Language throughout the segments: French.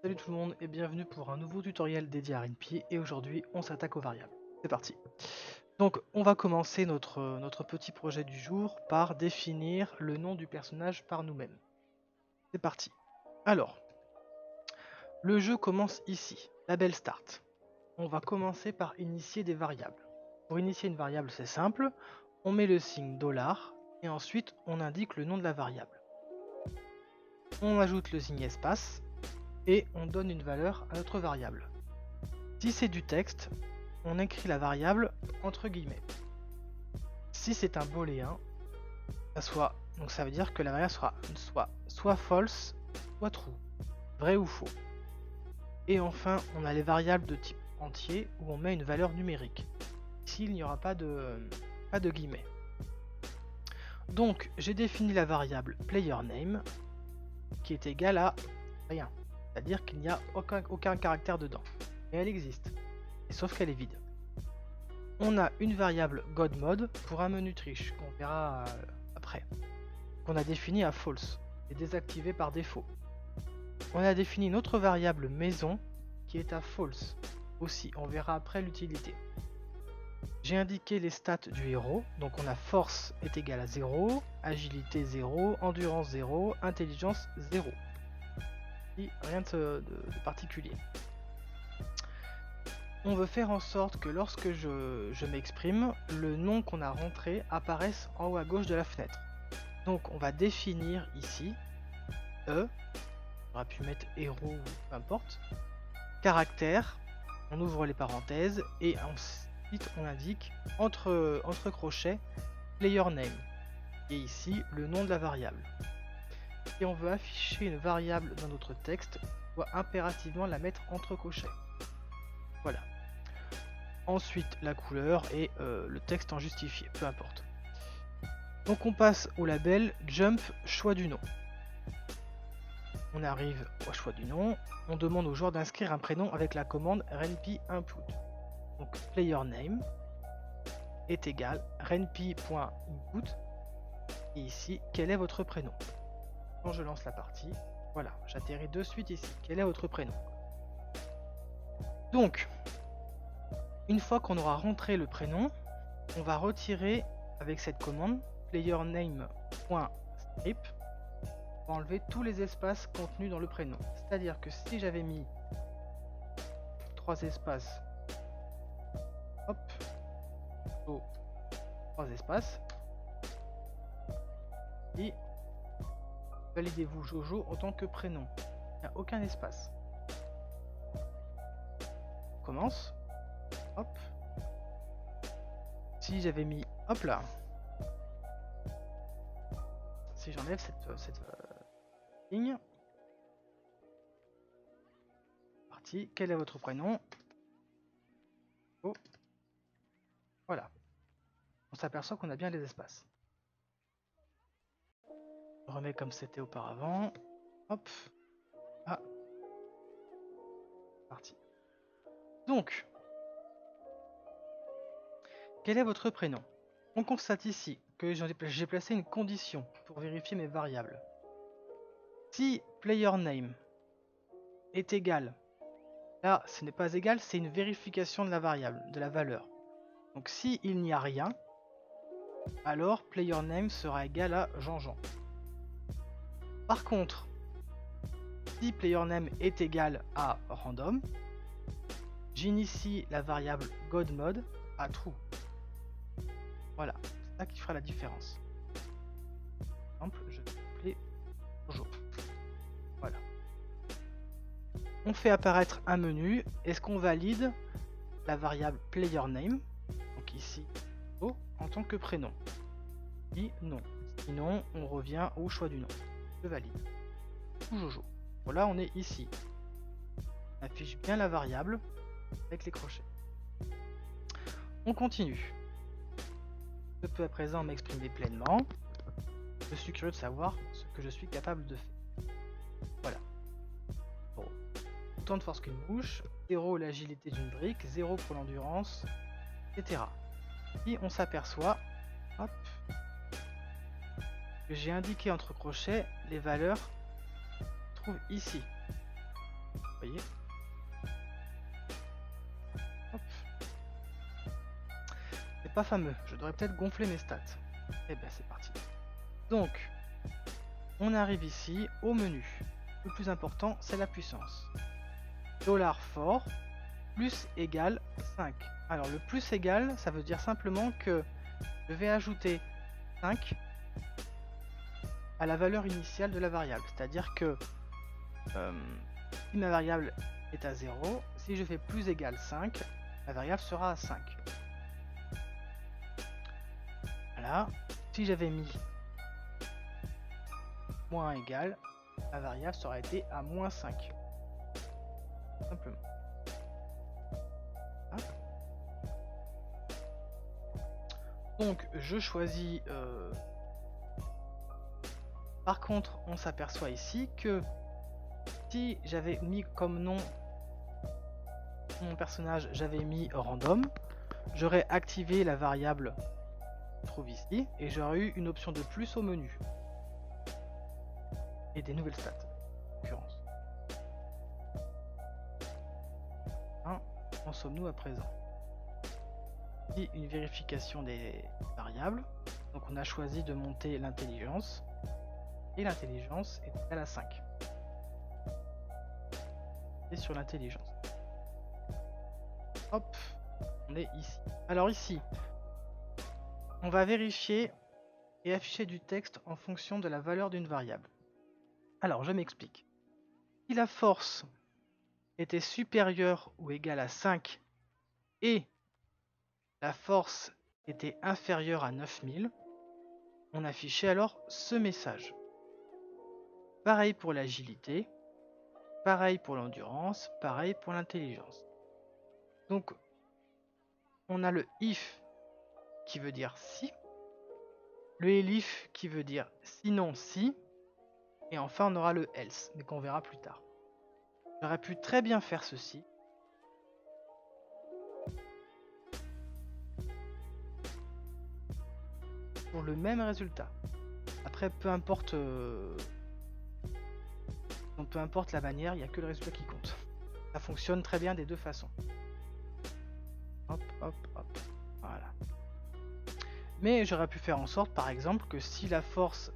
Salut tout le monde et bienvenue pour un nouveau tutoriel dédié à RenPy et aujourd'hui on s'attaque aux variables. C'est parti. Donc on va commencer notre petit projet du jour par définir le nom du personnage par nous-mêmes. C'est parti. Alors, le jeu commence ici, label start. On va commencer par initier des variables. Pour initier une variable c'est simple, on met le signe $, et ensuite on indique le nom de la variable. On ajoute le signe espace et on donne une valeur à notre variable. Si c'est du texte, on écrit la variable entre guillemets. Si c'est un booléen, donc ça veut dire que la variable sera soit false, soit true, vrai ou faux. Et enfin, on a les variables de type entier où on met une valeur numérique. Ici, il n'y aura pas de guillemets. Donc, j'ai défini la variable playerName qui est égale à rien. C'est-à-dire qu'il n'y a aucun caractère dedans. Mais elle existe, sauf qu'elle est vide. On a une variable godMode pour un menu triche, qu'on verra après, qu'on a défini à false et désactivé par défaut. On a défini une autre variable maison qui est à false aussi, on verra après l'utilité. J'ai indiqué les stats du héros, donc on a force est égal à 0, agilité 0, endurance 0, intelligence 0. Et rien de particulier. On veut faire en sorte que lorsque je m'exprime, le nom qu'on a rentré apparaisse en haut à gauche de la fenêtre. Donc on va définir ici on aurait pu mettre héros ou peu importe, caractère, on ouvre les parenthèses et ensuite on indique entre crochets playerName et ici le nom de la variable. Si on veut afficher une variable dans notre texte, on doit impérativement la mettre entre crochets. Voilà. Ensuite la couleur et le texte en justifié, peu importe. Donc on passe au label Jump choix du nom. On arrive au choix du nom, on demande au joueur d'inscrire un prénom avec la commande renpy input. Donc playerName est égal renpy.input et ici quel est votre prénom. Quand je lance la partie, voilà, j'atterris de suite ici. Quel est votre prénom? Donc, une fois qu'on aura rentré le prénom, on va retirer avec cette commande playerName.strip, on va enlever tous les espaces contenus dans le prénom. C'est-à-dire que si j'avais mis 3 espaces, hop, 3 espaces, et validez-vous Jojo en tant que prénom. Il n'y a aucun espace. On commence. Hop. Si j'avais mis, hop là. Si j'enlève cette ligne. Parti. Quel est votre prénom? Oh. Voilà. On s'aperçoit qu'on a bien les espaces. Je remets comme c'était auparavant. Hop. Ah. Parti. Donc, quel est votre prénom? On constate ici que j'ai placé une condition pour vérifier mes variables. Si playerName est égal, là ce n'est pas égal, c'est une vérification de la variable, de la valeur. Donc si il n'y a rien, alors playerName sera égal à Jean-Jean. Par contre, si playerName est égal à random, j'initie la variable godMode à true. Voilà, c'est ça qui fera la différence. Par exemple, je vais appeler Jojo. Voilà. On fait apparaître un menu. Est-ce qu'on valide la variable playerName, donc ici en tant que prénom? Oui, non. Sinon, on revient au choix du nom. Je valide. Ou Jojo. Voilà, on est ici. On affiche bien la variable avec les crochets. On continue. Je peux à présent m'exprimer pleinement. Je suis curieux de savoir ce que je suis capable de faire. Voilà. Bon. Autant de force qu'une mouche, 0 l'agilité d'une brique, 0 pour l'endurance, etc. Et on s'aperçoit, hop, que j'ai indiqué entre crochets les valeurs qui se trouvent ici. Vous voyez? Hop. C'est pas fameux, je devrais peut-être gonfler mes stats. Et bien c'est parti. Donc, on arrive ici au menu. Le plus important, c'est la puissance. $for plus égale 5. Alors le plus égal, ça veut dire simplement que je vais ajouter 5 à la valeur initiale de la variable. C'est-à-dire que si ma variable est à 0, si je fais plus égal 5, la variable sera à 5. Voilà. Si j'avais mis moins égal, la variable sera été à moins 5. Simplement. Hein? Donc je choisis... Par contre, on s'aperçoit ici que si j'avais mis comme nom mon personnage, j'avais mis random, j'aurais activé la variable qui se trouve ici et j'aurais eu une option de plus au menu. Et des nouvelles stats, en l'occurrence. Hein, en sommes-nous à présent? Ici, une vérification des variables. Donc on a choisi de monter l'intelligence. Et l'intelligence est égale à 5. Et sur l'intelligence. Hop, on est ici. Alors ici, on va vérifier et afficher du texte en fonction de la valeur d'une variable. Alors je m'explique. Si la force était supérieure ou égale à 5 et la force était inférieure à 9000, on affichait alors ce message. Pareil pour l'agilité, pareil pour l'endurance, pareil pour l'intelligence. Donc, on a le if qui veut dire si, le elif qui veut dire sinon si, et enfin on aura le else, mais qu'on verra plus tard. J'aurais pu très bien faire ceci. Pour le même résultat. Après, peu importe la manière, il n'y a que le résultat qui compte. Ça fonctionne très bien des deux façons. Hop, hop, hop. Voilà. Mais j'aurais pu faire en sorte, par exemple, que si la force...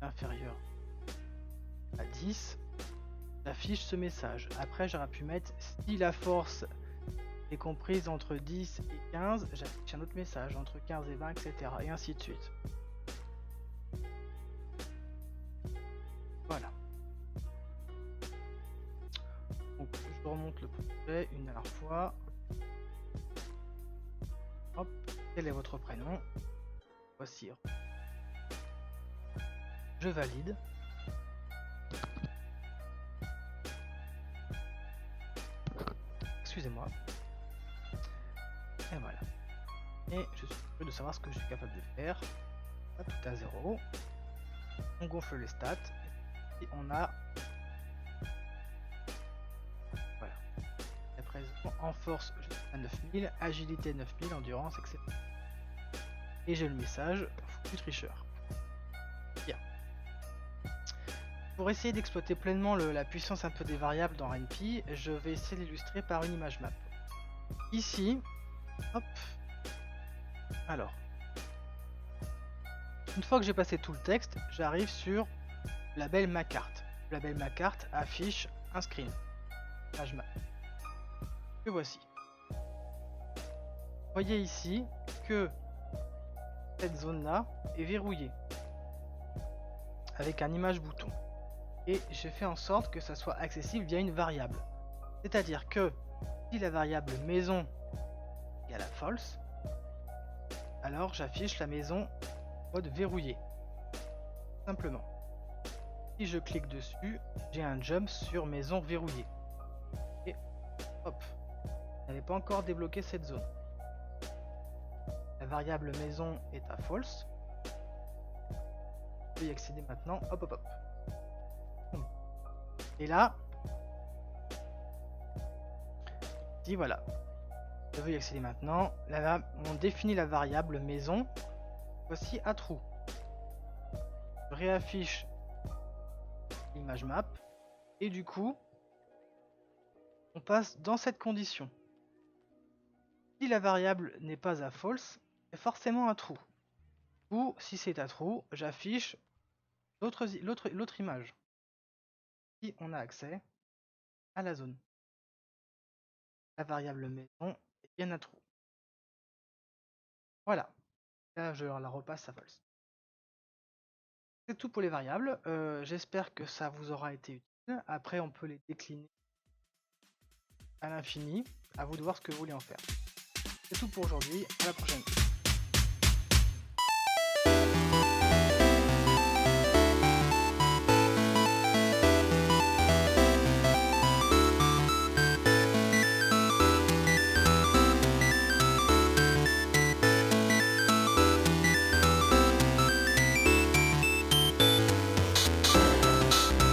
inférieure à 10, j'affiche ce message. Après, j'aurais pu mettre si la force est comprise entre 10 et 15, j'affiche un autre message, entre 15 et 20, etc. Et ainsi de suite. Voilà. Donc, je remonte le projet une dernière fois. Hop, quel est votre prénom? Voici. Je valide. Excusez-moi. Et voilà. Et je suis curieux de savoir ce que je suis capable de faire. Là, tout à 0. On gonfle les stats. Et on a... Voilà. À présent, en force, je suis à 9000. Agilité 9000. Endurance, etc. Et j'ai le message du tricheur. Bien. Pour essayer d'exploiter pleinement la puissance un peu des variables dans RenPy, je vais essayer d'illustrer par une image map. Ici, hop. Alors, une fois que j'ai passé tout le texte, j'arrive sur le label ma carte. Le label ma carte affiche un screen. Image map. Que voici. Vous voyez ici que cette zone-là est verrouillée avec un image bouton. Et j'ai fait en sorte que ça soit accessible via une variable. C'est-à-dire que si la variable maison égale à false, alors j'affiche la maison en mode verrouillé. Simplement. Si je clique dessus, j'ai un jump sur maison verrouillée. Et hop, je n'avais pas encore débloqué cette zone. La variable maison est à false. Je peux y accéder maintenant. Hop, hop, hop. Et là, voilà. Je veux y accéder maintenant. Là, on définit la variable maison. Voici à true. Je réaffiche l'image map. Et du coup, on passe dans cette condition. Si la variable n'est pas à false, c'est forcément un true. Ou si c'est à true, j'affiche l'autre image. Si on a accès à la zone. La variable maison est bien à true. Voilà. Là, je la repasse à false. C'est tout pour les variables. J'espère que ça vous aura été utile. Après, on peut les décliner à l'infini. À vous de voir ce que vous voulez en faire. C'est tout pour aujourd'hui. À la prochaine.